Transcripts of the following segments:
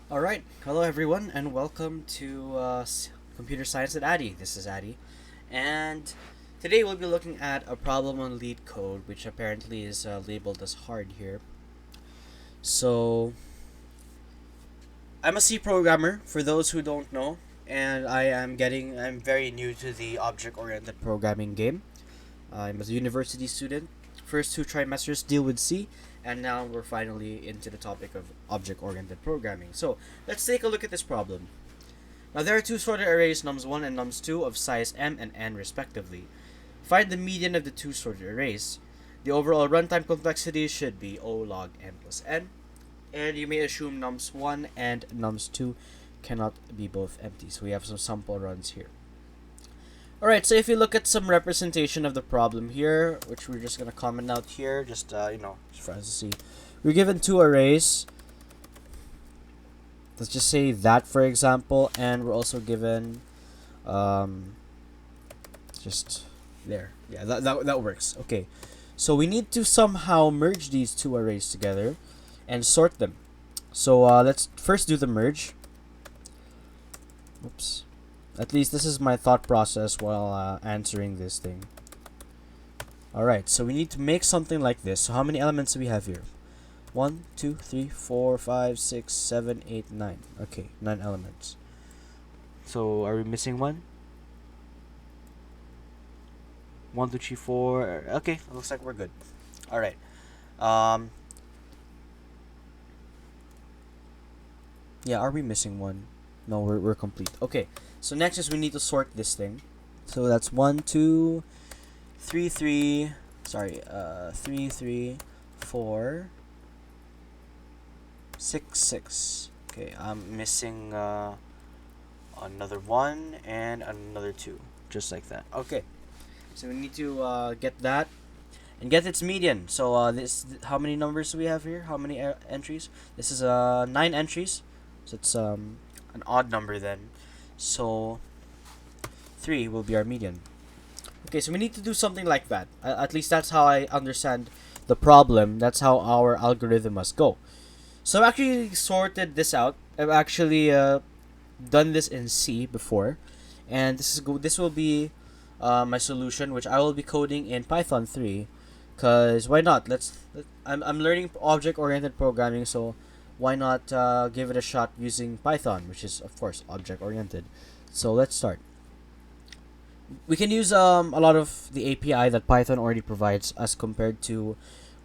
Alright, hello everyone, and welcome to Computer Science at Addy. This is Addy, and today we'll be looking at a problem on LeetCode, which apparently is labeled as hard here. So, I'm a C programmer, for those who don't know, and I'm very new to the object-oriented programming game. I'm a university student. First 2 trimesters deal with C, and now we're finally into the topic of object-oriented programming. So let's take a look at this problem. Now there are two sorted arrays nums1 and nums2 of size m and n respectively. Find the median of the two sorted arrays. The overall runtime complexity should be O log m plus n, and you may assume nums1 and nums2 cannot be both empty. So we have some sample runs here. Alright, so if you look at some representation of the problem here, which we're just going to comment out here, just for us to see. We're given two arrays. Let's just say that, for example, and we're also given, just there. Yeah, that works. Okay, so we need to somehow merge these two arrays together and sort them. So let's first do the merge. Oops. At least this is my thought process while answering this thing. Alright, so we need to make something like this. So how many elements do we have here? 1, 2, 3, 4, 5, 6, 7, 8, 9. Okay, 9 elements. So are we missing one? 1, 2, 3, 4. Okay, looks like we're good. Alright. Yeah, are we missing one? No, we're complete. Okay, so next is we need to sort this thing. So that's 1, 2, 3, 3. Sorry, 3, 3, 4, 6, 6. Okay, I'm missing another 1 and another 2, just like that. Okay, so we need to get that and get its median. So how many numbers do we have here? How many entries? This is 9 entries. So it's an odd number then. So 3 will be our median. Okay, so we need to do something like that. At least that's how I understand the problem. That's how our algorithm must go. So I've actually sorted this out. I've actually done this in C before, and this will be my solution, which I will be coding in Python 3. Cause why not? I'm learning object-oriented programming, so why not give it a shot using Python, which is of course object-oriented. So let's start. We can use a lot of the API that Python already provides as compared to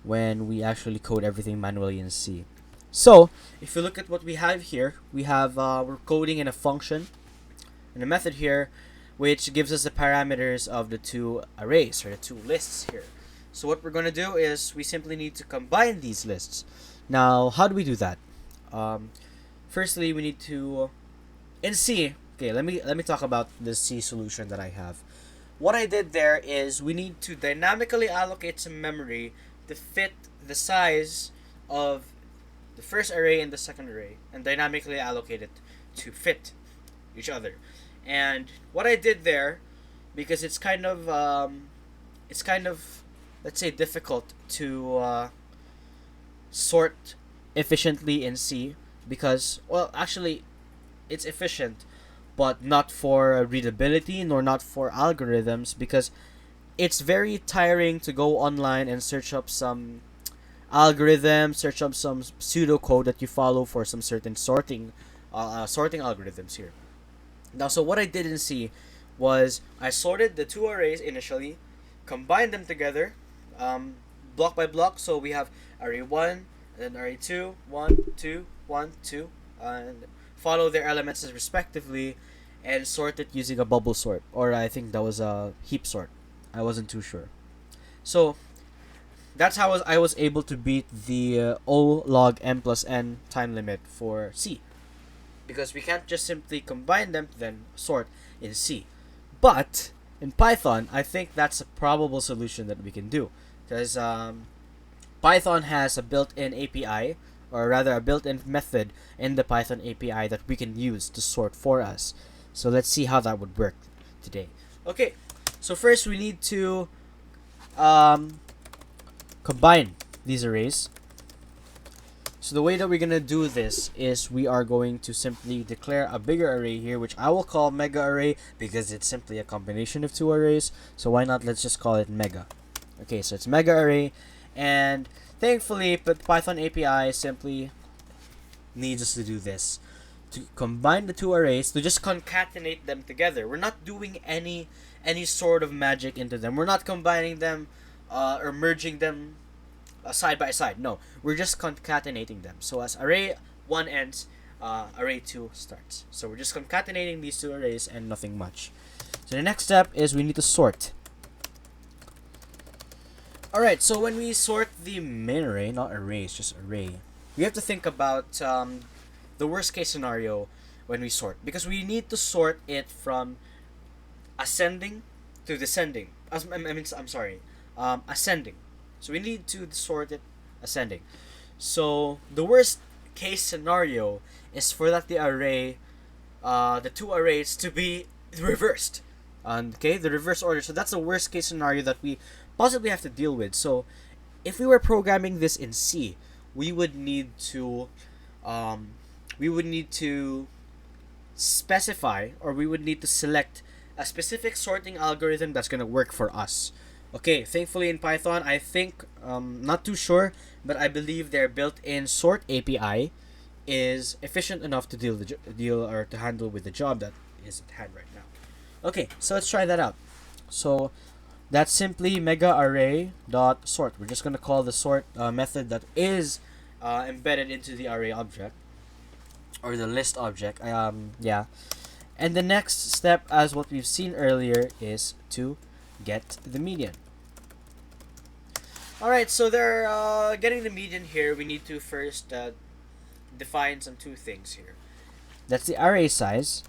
when we actually code everything manually in C. So if you look at what we have here, we're coding in a function, in a method here, which gives us the parameters of the two arrays or the two lists here. So what we're going to do is we simply need to combine these lists. Now, how do we do that? Firstly, we need to in C. Okay, let me talk about the C solution that I have. What I did there is we need to dynamically allocate some memory to fit the size of the first array and the second array, and dynamically allocate it to fit each other. And what I did there, because it's kind of let's say difficult to sort efficiently in C, because well actually it's efficient but not for readability nor not for algorithms, because it's very tiring to go online and search up some algorithm, search up some pseudocode that you follow for some certain sorting algorithms here. Now, so what I did in C was I sorted the two arrays initially, combined them together, block by block. So we have array 1, and then array 2, 1, 2, 1, 2, and follow their elements as respectively, and sort it using a bubble sort, or I think that was a heap sort. I wasn't too sure. So that's how I was able to beat the O log m plus n time limit for C, because we can't just simply combine them then sort in C. But in Python, I think that's a probable solution that we can do, because Python has a built-in API, or rather a built-in method in the Python API that we can use to sort for us. So let's see how that would work today. Okay, so first we need to combine these arrays. So the way that we're gonna do this is we are going to simply declare a bigger array here, which I will call mega array because it's simply a combination of two arrays. So why not, let's just call it mega. Okay, so it's mega array, and thankfully Python API simply needs us to do this, to combine the two arrays, to just concatenate them together. We're not doing any sort of magic into them. We're not combining them or merging them side by side. No, we're just concatenating them. So as array 1 ends, array 2 starts. So we're just concatenating these two arrays and nothing much. So the next step is we need to sort. Alright, so when we sort the main array, not arrays, just array, we have to think about the worst case scenario when we sort, because we need to sort it from ascending to descending. Ascending. So we need to sort it ascending. So the worst case scenario is for that the array, the two arrays to be reversed. Okay, the reverse order. So that's the worst case scenario that we possibly have to deal with. So if we were programming this in C, we would need to specify, or we would need to select a specific sorting algorithm that's going to work for us. Okay, thankfully in Python, I think, not too sure, but I believe their built-in sort API is efficient enough to to handle with the job that is at hand right now. Okay, so let's try that out. So that's simply mega array dot sort. We're just gonna call the sort method that is embedded into the array object or the list object. Yeah. And the next step, as what we've seen earlier, is to get the median. Alright, so they're getting the median here. We need to first define some two things here. That's the array size,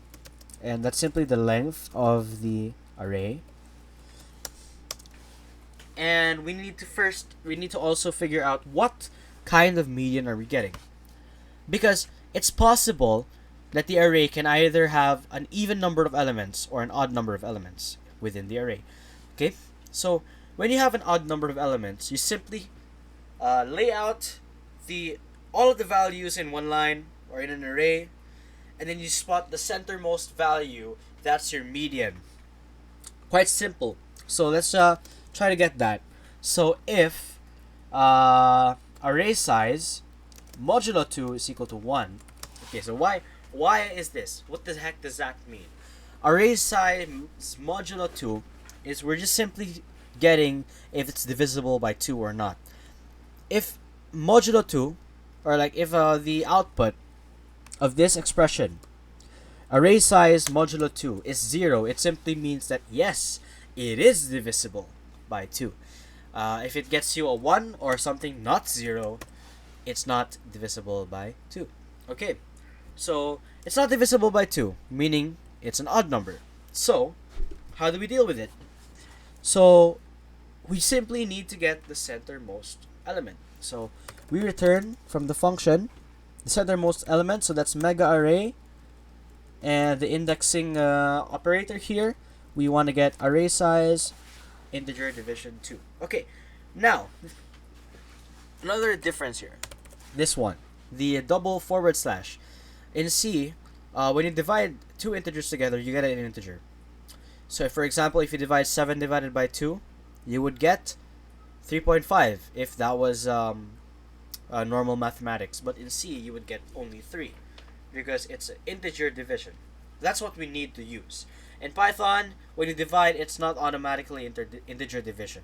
and that's simply the length of the array. And we need to also figure out what kind of median are we getting, because it's possible that the array can either have an even number of elements or an odd number of elements within the array. Okay, so when you have an odd number of elements, you simply lay out all of the values in one line or in an array, and then you spot the centermost value. That's your median. Quite simple. So let's try to get that. So if array size modulo 2 is equal to 1. Okay, so why is this? What the heck does that mean? Array size modulo 2 is we're just simply getting if it's divisible by 2 or not. If modulo 2, or like if the output of this expression, array size modulo 2, is 0, it simply means that yes, it is divisible by 2. If it gets you a 1 or something not 0, it's not divisible by 2. Okay, so it's not divisible by 2, meaning it's an odd number. So how do we deal with it? So we simply need to get the centermost element. So we return from the function the centermost element, so that's mega array, and the indexing operator here, we want to get array size integer division 2. Okay, now another difference here, this one, the double forward slash. In C, when you divide two integers together, you get an integer. So for example, if you divide 7 divided by 2, you would get 3.5 if that was normal mathematics. But in C, you would get only 3 because it's an integer division. That's what we need to use. In Python, when you divide, it's not automatically integer division.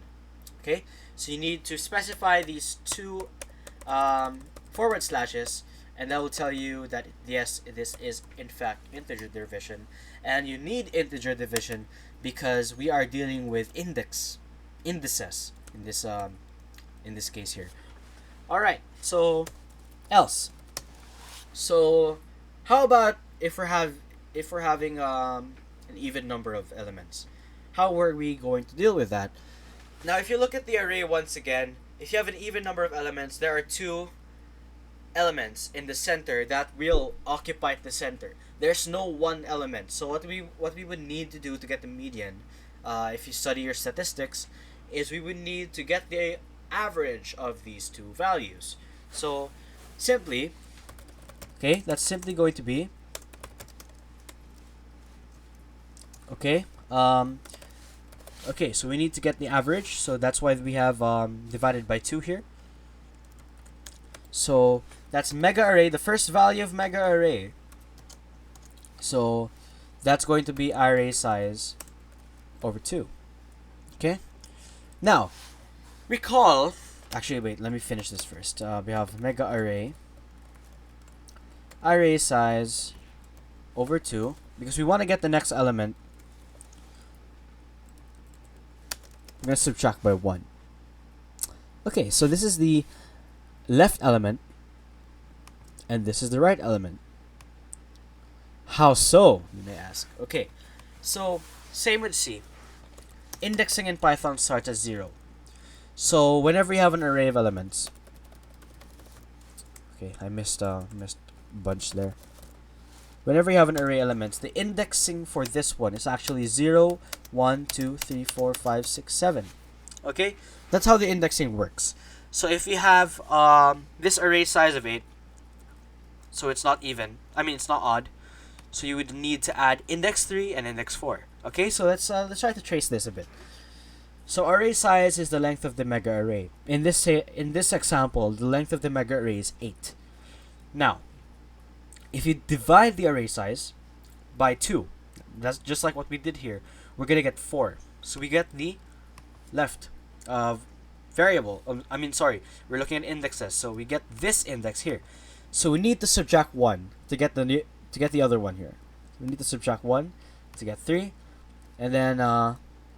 Okay, so you need to specify these two forward slashes, and that will tell you that yes, this is in fact integer division. And you need integer division because we are dealing with indices in this case here. All right, so else. So how about if we're having an even number of elements? How are we going to deal with that? Now, if you look at the array once again, if you have an even number of elements, there are two elements in the center that will occupy the center. There's no one element. So what we would need to do to get the median, if you study your statistics, is we would need to get the average of these two values. So simply, okay, that's simply going to be, okay, okay, so we need to get the average, so that's why we have divided by 2 here. So that's mega array, the first value of mega array. So that's going to be array size over 2. Okay. Now, recall. Actually, wait. Let me finish this first. We have mega array. Array size over 2, because we want to get the next element. I'm gonna subtract by 1. Okay, so this is the left element, and this is the right element. How so, you may ask? Okay, so same with C. Indexing in Python starts at 0. So whenever you have an array of elements, okay, I missed a bunch there. Whenever you have an array of elements, the indexing for this one is actually 0, 1, 2, 3, 4, 5, 6, 7. Okay, that's how the indexing works. So if you have this array size of 8, so it's not even. I mean, it's not odd. So you would need to add index 3 and index 4. Okay, so let's try to trace this a bit. So array size is the length of the mega array. In this example, the length of the mega array is 8. Now, if you divide the array size by 2, that's just like what we did here, we're gonna get 4. So we get the left variable. We're looking at indexes, so we get this index here. So we need to subtract 1 to get the other one here. We need to subtract 1 to get 3, and then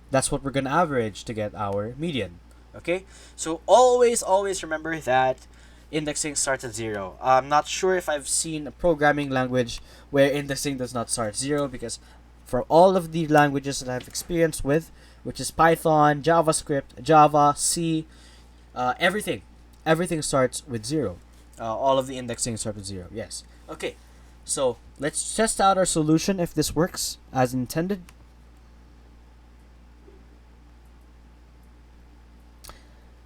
that's what we're gonna average to get our median. Okay, so always remember that indexing starts at 0. I'm not sure if I've seen a programming language where indexing does not start 0, because for all of the languages that I've experienced with, which is Python, JavaScript, Java, C, everything starts with 0. All of the indexing starts with 0. Yes. Okay. So let's test out our solution if this works as intended.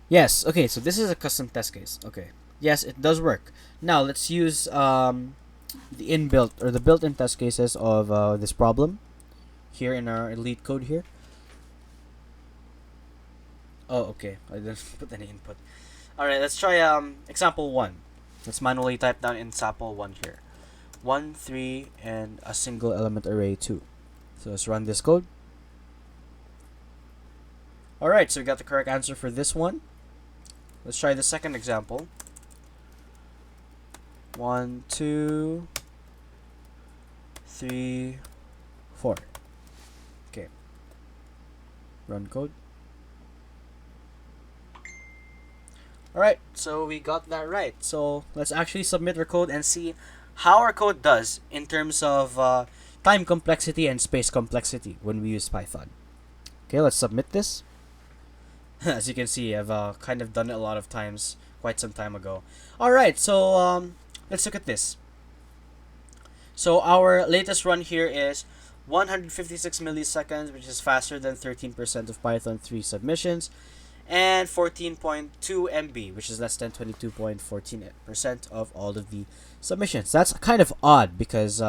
Yes. Okay. So this is a custom test case. Okay. Yes, it does work. Now let's use the inbuilt or the built-in test cases of this problem here in our LeetCode here. Oh, okay. I didn't put any input. All right. Let's try example 1. Let's manually type down in sample 1 here. 1, 3, and a single element array 2. So let's run this code. Alright, so we got the correct answer for this one. Let's try the second example. 1, 2, 3, 4. Okay. Run code. Alright, so we got that right. So let's actually submit our code and see how our code does in terms of time complexity and space complexity when we use Python. Okay, let's submit this. As you can see, I've kind of done it a lot of times quite some time ago. Alright, so let's look at this. So our latest run here is 156 milliseconds, which is faster than 13% of Python 3 submissions, and 14.2 MB, which is less than 22.14% of all of the submissions. That's kind of odd because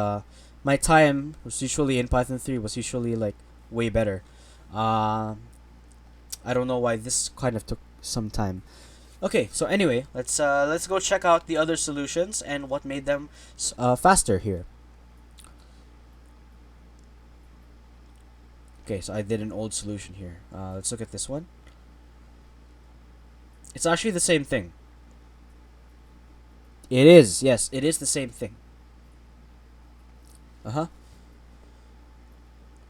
my time was usually in Python 3 was usually like way better. I don't know why this kind of took some time. Okay, so anyway, let's go check out the other solutions and what made them faster here. Okay, so I did an old solution here. Let's look at this one. It's actually the same thing. It is, yes, it is the same thing.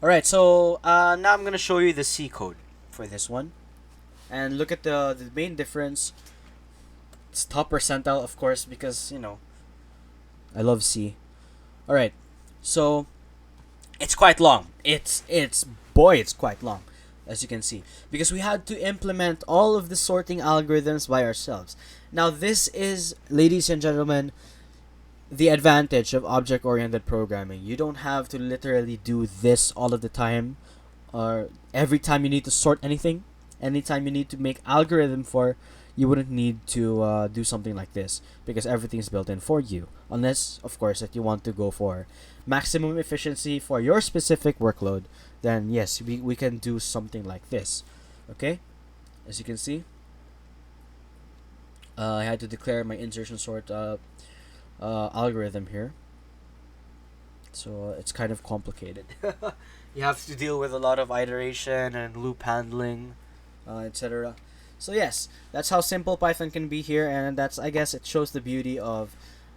Alright, so now I'm going to show you the C code for this one. And look at the main difference. It's top percentile, of course, because, you know, I love C. Alright, so it's quite long. It's quite long, as you can see, because we had to implement all of the sorting algorithms by ourselves. Now this is, ladies and gentlemen, the advantage of object-oriented programming. You don't have to literally do this all of the time, or every time you need to sort anything, anytime you need to make algorithm for you wouldn't need to do something like this because everything's built in for you. Unless, of course, that you want to go for maximum efficiency for your specific workload, then yes, we can do something like this. Okay, as you can see, I had to declare my insertion sort algorithm here, so it's kind of complicated. You have to deal with a lot of iteration and loop handling, etc. So yes, that's how simple Python can be here, and that's, I guess, it shows the beauty of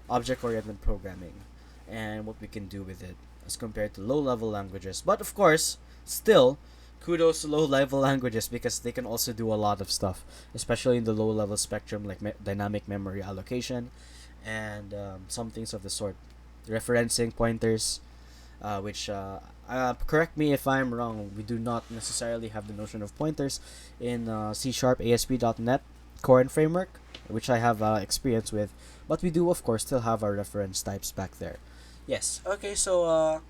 object-oriented programming and what we can do with it as compared to low-level languages. But of course, still, kudos to low-level languages because they can also do a lot of stuff, especially in the low-level spectrum like dynamic memory allocation and some things of the sort, referencing pointers, which correct me if I'm wrong, we do not necessarily have the notion of pointers in C# ASP.NET Core and Framework, which I have experience with, but we do, of course, still have our reference types back there. Yes, okay, so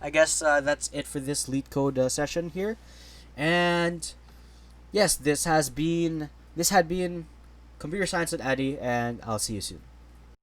I guess that's it for this LeetCode session here. And yes, this had been Computer Science with Addy, and I'll see you soon.